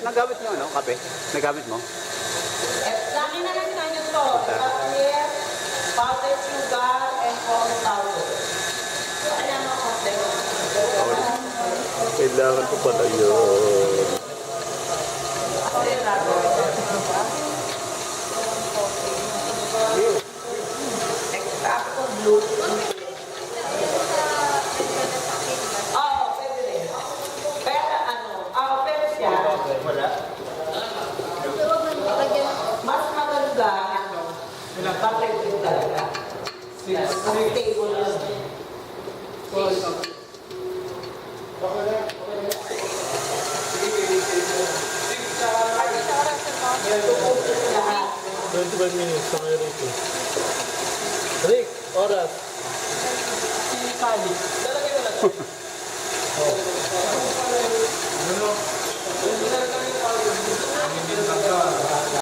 nagamit mo ano, kape? Nagamit mo? Lagi na lang sa inyo to. Yes, powdered sugar, and corn powder. Kaya mo konti. Kailangan ko pala yun. Extra ko blue. Oo, pwede rin. Pero pero siya, mas maganda, bakit din talaga. Ang table yun. Lahat. 25 minutes sa kayo rito. Rick, oras. Lalagay mo na to.